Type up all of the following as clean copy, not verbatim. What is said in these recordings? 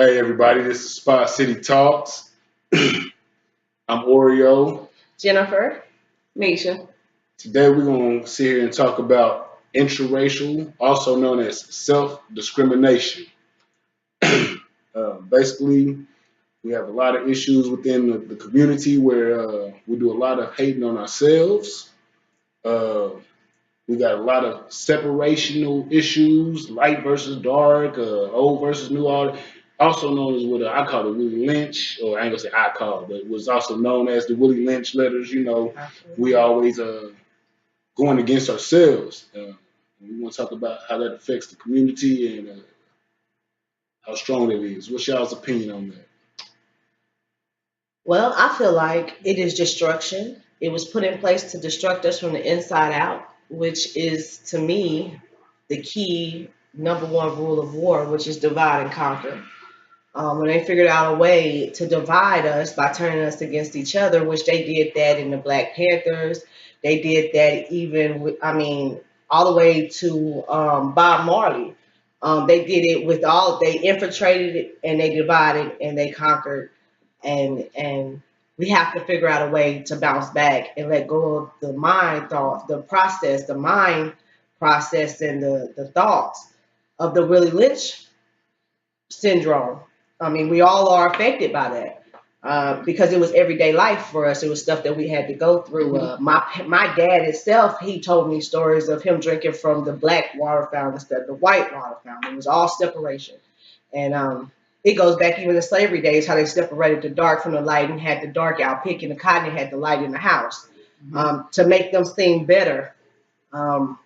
Hey everybody, this is Spot City Talks. I'm Oreo. Jennifer, Misha. Today we're going to sit here and talk about interracial, also known as self-discrimination. Basically, we have a lot of issues within the community where we do a lot of hating on ourselves. Uh, we got a lot of separational issues, light versus dark, old versus new, also known as what I call the Willie Lynch, or I ain't gonna say I call, but it was also known as the Willie Lynch letters. We always going against ourselves. We want to talk about how that affects the community and how strong it is. What's y'all's opinion on that? Well, I feel like it is destruction. It was put in place to destruct us from the inside out, which is to me the key number one rule of war, which is divide and conquer. When they figured out a way to divide us by turning us against each other, which they did that in the Black Panthers, they did that even with, all the way to Bob Marley. They did it with they infiltrated it and they divided and they conquered, and we have to figure out a way to bounce back and let go of the mind thought, the mind process and the thoughts of the Willie Lynch syndrome. I mean, we all are affected by that because it was everyday life for us. It was stuff that we had to go through. My dad himself, he told me stories of him drinking from the black water fountain instead of the white water fountain. It was all separation, and it goes back even to slavery days, how they separated the dark from the light and had the dark out picking the cotton and had the light in the house to make them seem better. Um,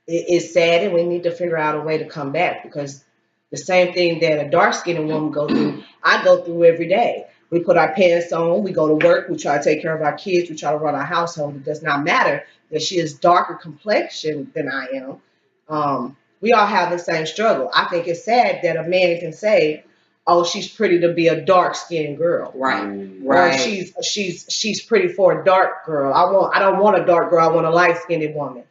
it's sad, and we need to figure out a way to come back because the same thing that a dark skinned woman go through, I go through every day. We put our pants on, we go to work, we try to take care of our kids, we try to run our household. It does not matter that she is darker complexion than I am. We all have the same struggle. I think it's sad that a man can say, "Oh, she's pretty to be a dark skinned girl," Right, or right. she's pretty for a dark girl. I don't want a dark girl. I want a light skinned woman.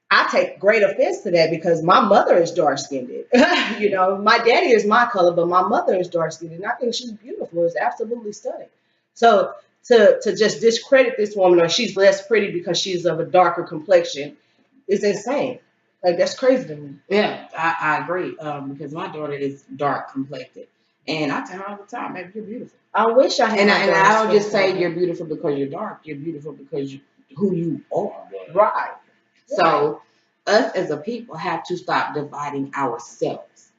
I take great offense to that because my mother is dark skinned. My daddy is my color, but my mother is dark skinned, and I think she's beautiful. It's absolutely stunning. So to just discredit this woman or she's less pretty because she's of a darker complexion is insane. Like that's crazy to me. Yeah, I agree. Because my daughter is dark complected, and I tell her all the time, "Baby, you're beautiful." I wish I had And I don't dark just say skin. you're beautiful because you're dark. You're beautiful because who you are. Right. So us as a people have to stop dividing ourselves.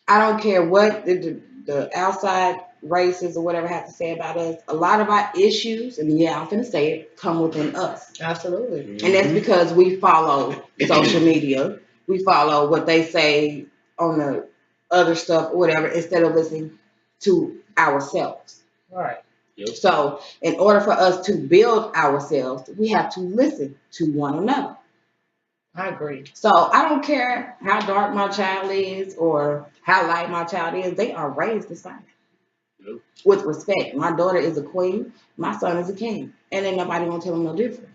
I don't care what the outside races or whatever have to say about us. A lot of our issues, and yeah, I'm gonna say it, come within us. Absolutely. And that's because we follow social media. We follow what they say on the other stuff or whatever instead of listening to ourselves. Right. Yep. So, in order for us to build ourselves, we have to listen to one another. I agree. So, I don't care how dark my child is or how light my child is, they are raised the same Yep. with respect. My daughter is a queen, my son is a king, and ain't nobody gonna tell them no different.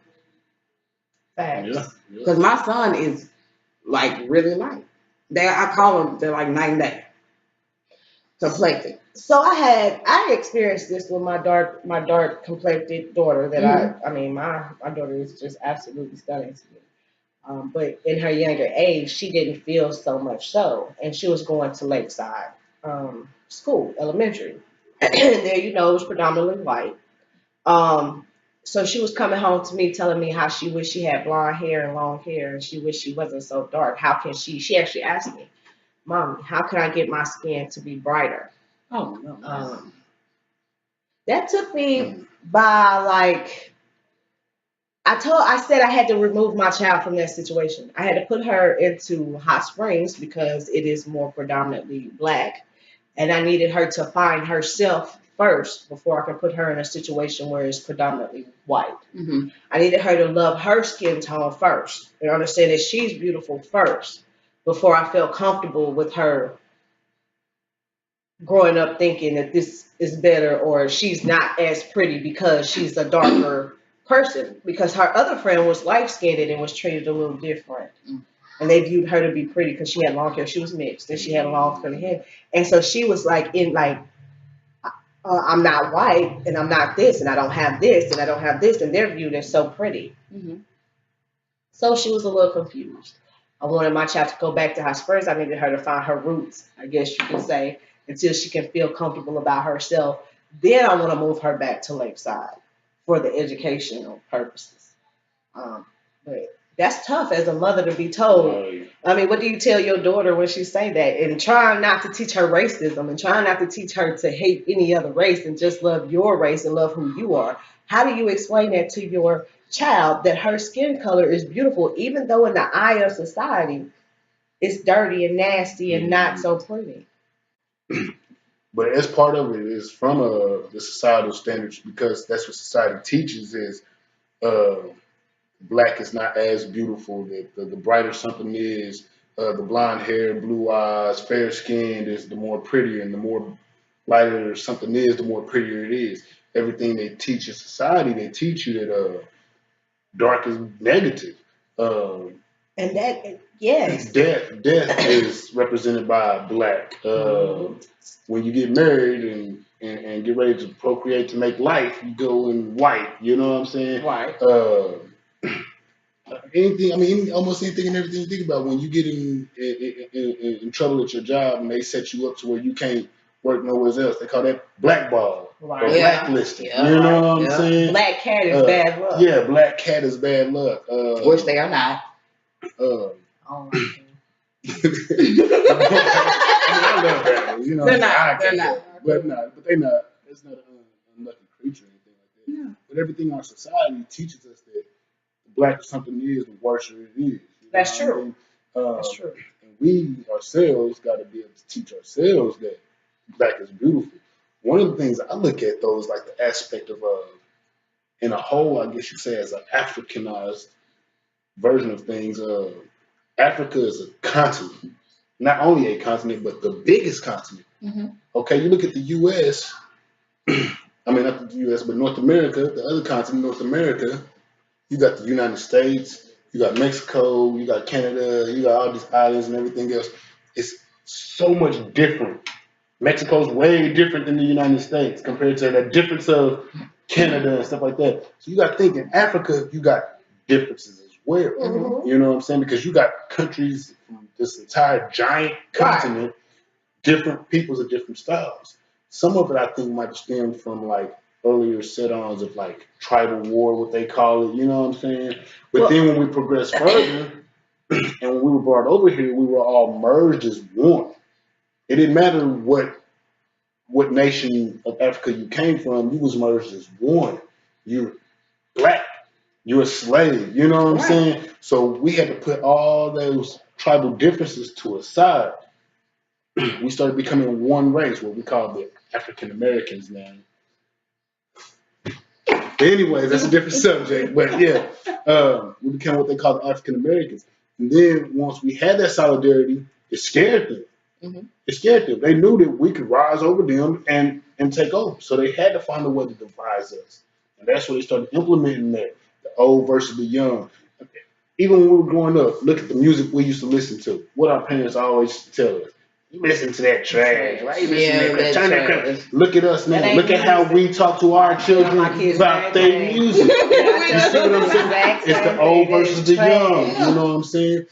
Facts. Yeah. Because my son is like really light. I call them, they're like night and day complected. So I experienced this with my dark complected daughter that my daughter is just absolutely stunning to me. But in her younger age, she didn't feel so much so, and she was going to Lakeside school, elementary. And there, it was predominantly white. Um, so she was coming home to me telling me how she wished she had blonde hair and long hair, and she wished she wasn't so dark. How can she? She actually asked me, "Mommy, how can I get my skin to be brighter?" Oh no. That took me by like I said I had to remove my child from that situation. I had to put her into Hot Springs because it is more predominantly black, and I needed her to find herself first before I can put her in a situation where it's predominantly white. Hmm. I needed her to love her skin tone first and understand that she's beautiful first before I felt comfortable with her growing up thinking that this is better or she's not as pretty because she's a darker person because her other friend was light skinned and was treated a little different. and they viewed her to be pretty because she had long hair. She was mixed and she had a long curly hair, and so she was like in like I'm not white and I'm not this and I don't have this and I don't have this, and they're viewed as so pretty. Mm-hmm. So she was a little confused. I wanted my child to go back to her first. I needed her to find her roots, I guess you could say, until she can feel comfortable about herself. Then I want to move her back to Lakeside for the educational purposes. But that's tough as a mother to be told. Right. I mean, what do you tell your daughter when she say that? And trying not to teach her racism and trying not to teach her to hate any other race and just love your race and love who you are. How do you explain that to your child that her skin color is beautiful, even though in the eye of society it's dirty and nasty and not so pretty? But as part of it is from the societal standards because that's what society teaches is uh, black is not as beautiful. That the brighter something is, the blonde hair, blue eyes, fair skinned is the more prettier, and the more lighter something is, the more prettier it is. Everything they teach in society, they teach you that dark is negative. Um, And that, yes. death is represented by black. When you get married and get ready to procreate to make life, you go in white. You know what I'm saying? Right. Anything, I mean, almost anything and everything you think about when you get in trouble at your job and they set you up to where you can't work nowhere else, they call that blackball or Right. Yeah. blacklisting. Yeah. You know what I'm Yeah. saying? Black cat is Uh, bad luck. Yeah, black cat is bad luck. Which they are not. Oh my God. I love that one. You know, They're not. I They're can't not. help it. But no, but they not. It's not an unlucky creature or anything like that. No. But everything our society teaches us that the blacker something is, the worse it is. You know That's what I true. mean? That's true. And we ourselves got to be able to teach ourselves that black is beautiful. One of the things I look at though is like the aspect of in a whole, I guess you say, as an Africanized version of things. Africa is a continent, not only a continent, but the biggest continent. Mm-hmm. Okay, you look at the U.S. I mean, not the U.S., but North America, the other continent, North America. You got the United States, you got Mexico, you got Canada, you got all these islands and everything else. It's so much different. Mexico's way different than the United States compared to the difference of Canada and stuff like that. So you got to think in Africa, you got differences as well. Mhm. You know what I'm saying? Because you got countries from this entire giant continent, different peoples of different styles. Some of it I think might stem from like earlier set-ons of like tribal war, what they call it. You know what I'm saying? But Well- then when we progress further, and when we were brought over here, we were all merged as one. It didn't matter what nation of Africa you came from, you was merged as one. You're black. You're a slave. You know what I'm Right. saying? So we had to put all those tribal differences to a side. We started becoming one race, what we call the African Americans now. Anyways, that's a different subject. But yeah, we became what they call the African Americans. And then once we had that solidarity, it scared them. Mhm. It scared them. They knew that we could rise over them and take over. So they had to find a way to devise us. And that's when they started implementing that, the old versus the young. Even when we were growing up, look at the music we used to listen to. What our parents always used to tell us. You listen to that trash. Why you listen Yeah, to that that crap? Turn that crap. trash. Look at us That now. ain't Look at how music. we talk to our children my kids about that their thing. music. You see what I'm saying? Exact It's same the old thing. versus the Trash. young. You know what I'm saying?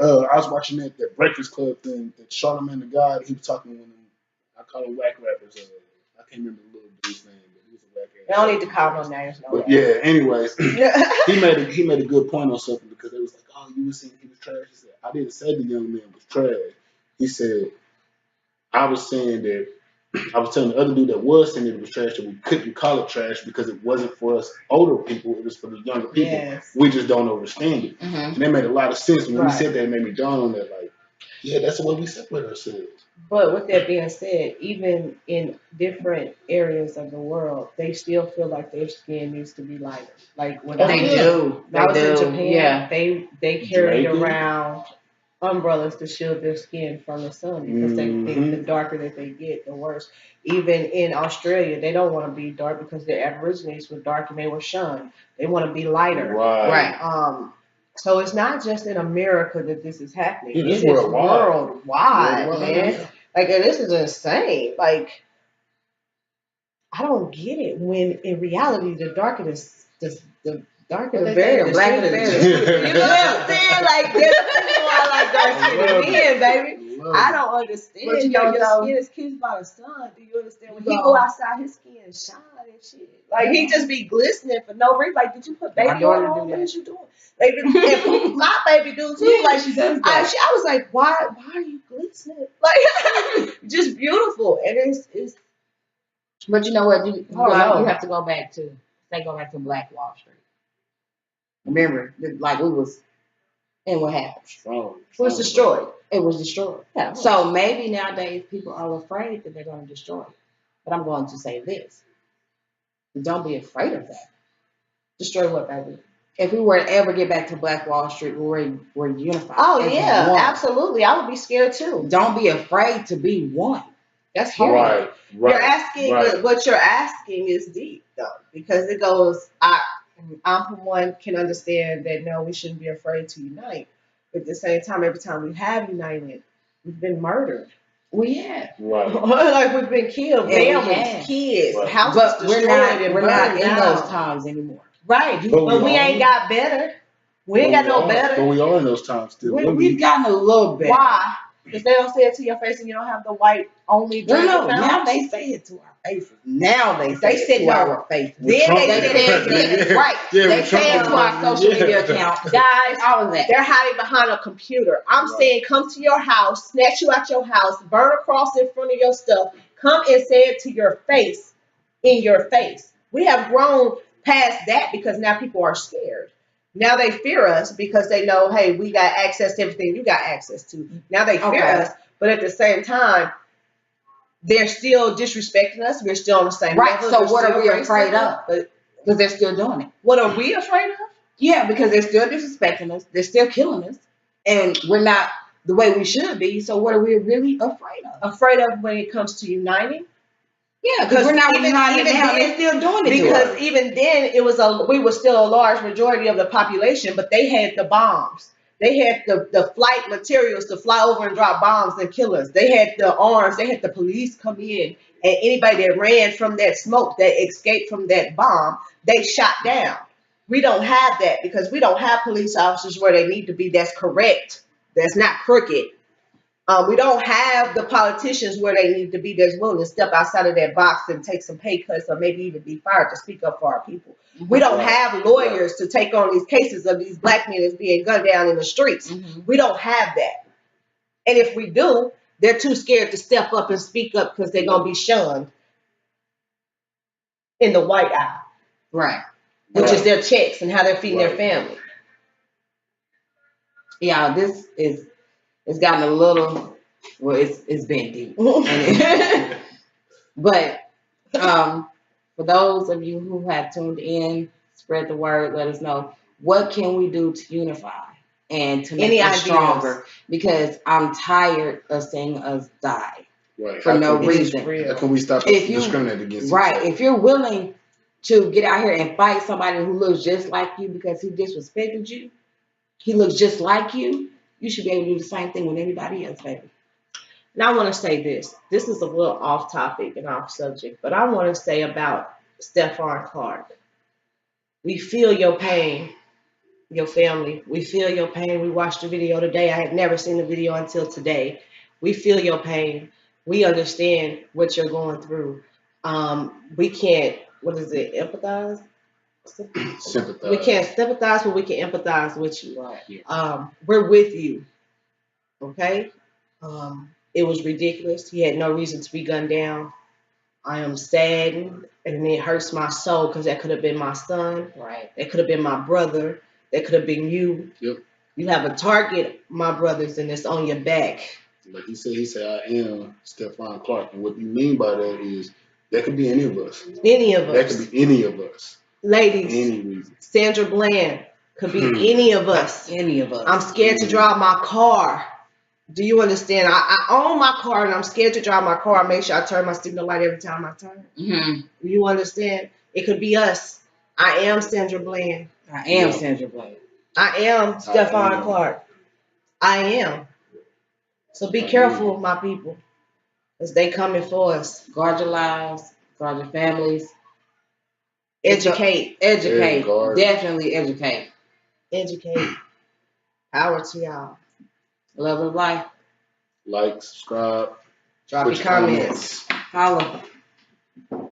I was watching that Breakfast Club thing that Charlamagne the God. He was talking to one of them. I call them whack rappers. I can't remember the little dude's name, but he was a whack ass. They don't need to call no names. No But yeah, anyways, way. he made a good point on something because they was like, oh, you were saying he was trash. He said, I didn't say the young man was trash. He said, I was saying that I was telling the other dude that was saying it was trash that we couldn't call it trash because it wasn't for us older people, it was for the younger people. Yes. We just don't understand it. Mm-hmm. And that made a lot of sense. When Right. he said that, it made me dawn on that, like, yeah, that's the way we separate ourselves. But with that being said, even in different areas of the world, they still feel like their skin needs to be lighter. Like when Oh, I They was, yeah. do. when I was They in do. Japan, Yeah. they carried Jamaican. around umbrellas to shield their skin from the sun because they think the darker that they get, the worse. Even in Australia, they don't want to be dark because their Aborigines were dark and they were shunned. They want to be lighter. Right. So it's not just in America that this is happening. Yeah, It it's is worldwide. worldwide, Worldwide, man. yeah. Like, and this is insane. Like, I don't get it. When in reality, the darker the darker What the they say, berry, the the blacker sweeter the the berry. juice. You know what I'm saying? Like, that's the reason why I like dark I skinned love men, baby. Love I it. don't understand. But you know, your though, skin is kissed by the sun. Do you understand? When you he know- go outside, his skin shine and shit. Like he just be glistening for no reason. Like, did you put My baby daughter oil do on? that. What is you doing? Like, and my baby do too. Yeah, Like she does I that. was like, why are you glistening? Like just beautiful. And it's But you know what? You I don't know. have to go back to Black Wall Street. Remember, like we was, and what happened? Strong. was destroyed. It was destroyed. Yeah. So maybe nowadays people are afraid that they're going to destroy it. But I'm going to say this: don't be afraid of that. Destroy what, baby? If we were to ever get back to Black Wall Street, we're unified. Oh as yeah, one. absolutely. I would be scared too. Don't be afraid to be one. That's Period. Right. Right. You're asking, right. but what you're asking is deep though, because it goes. I'm for one can understand that no, we shouldn't be afraid to unite. But at the same time, every time we have united, we've been murdered. We have. Right. Like we've been killed, Yeah, we families, have. kids, Right. houses But destroyed and we're burned not in down. those times anymore. Right. But But we we are. ain't got better. We ain't got no But better. we are in those times still. We've gotten a little bit. Why? Because they don't say it to your face and you don't have the white only drink No, account. now they say it to our faces. Now they say They it said to no. our faces. With Then Trump they in said the it, president. right. Yeah, They with Trump say it in to the our president, social yeah. media accounts. Guys, All of that. they're hiding behind a computer. I'm Right. saying come to your house, snatch you out your house, burn a cross in front of your stuff, come and say it to your face, in your face. We have grown past that because now people are scared. Now they fear us because they know, hey, we got access to everything you got access to. Now they fear Okay. us, but at the same time, they're still disrespecting us. We're still on the same Right, level. so They're what are still we racist. afraid of? But Because they're still doing it. what are we afraid of? Yeah, because they're still disrespecting us. They're still killing us. And we're not the way we should be. So what are we really afraid of? Afraid of when it comes to uniting? Yeah, because we're not even united now. then- They're still doing it to Because us. even then, we were still a large majority of the population, but they had the bombs. They had the flight materials to fly over and drop bombs and kill us. They had the arms. They had the police come in, and anybody that ran from that smoke, that escaped from that bomb, they shot down. We don't have that because we don't have police officers where they need to be. That's correct. That's not crooked. We don't have the politicians where they need to be that's willing to step outside of that box and take some pay cuts or maybe even be fired to speak up for our people. We don't Right. have lawyers to take on these cases of these black men that's being gunned down in the streets. Mhm. We don't have that. And if we do, they're too scared to step up and speak up because they're going to be shunned in the white eye, Right. which Right. is their checks and how they're feeding their Right. family. Yeah, this is it's gotten a little well, it's been deep. But for those of you who have tuned in, spread the word, let us know what can we do to unify and to make Any us ideas? stronger. Because I'm tired of seeing us die Right. for How no can we- reason. How can we stop us If from you- discriminating against Right. each other? If you're willing to get out here and fight somebody who looks just like you because he disrespected you, he looks just like you should be able to do the same thing with anybody else, baby. Now I want to say this. This is a little off topic and off subject, but I want to say about Stephon Clark. We feel your pain, your family. We feel your pain. We watched the video today. I had never seen the video until today. We feel your pain. We understand what you're going through. We can't, what is it, empathize? Sympathize. We can't sympathize, but we can empathize with you. Right. We're with you. Okay? It was ridiculous. He had no reason to be gunned down. I am saddened and it hurts my soul because that could have been my son. Right. That could have been my brother. That could have been you. Yep. You have a target, my brothers, and it's on your back. Like he said, I am Stephon Clark. And what you mean by that is that could be any of us. Any of That us. could be any of us. Ladies, Any reason. Sandra Bland could be any of us. Any of us. I'm scared to drive my car. Do you understand? I own my car and I'm scared to drive my car. I make sure I turn my signal light every time I turn. Mm-hmm. Do you understand? It could be us. I am Sandra Bland. I am Yeah. Sandra Bland. I am Stephon am. Clark. I am. So be I careful, my people, as they coming for us. Guard your lives, guard your families. Educate, Educate. Yeah, guard. Definitely educate. educate. Power to y'all. Love of life. Like, subscribe, Drop put your your comments. Follow.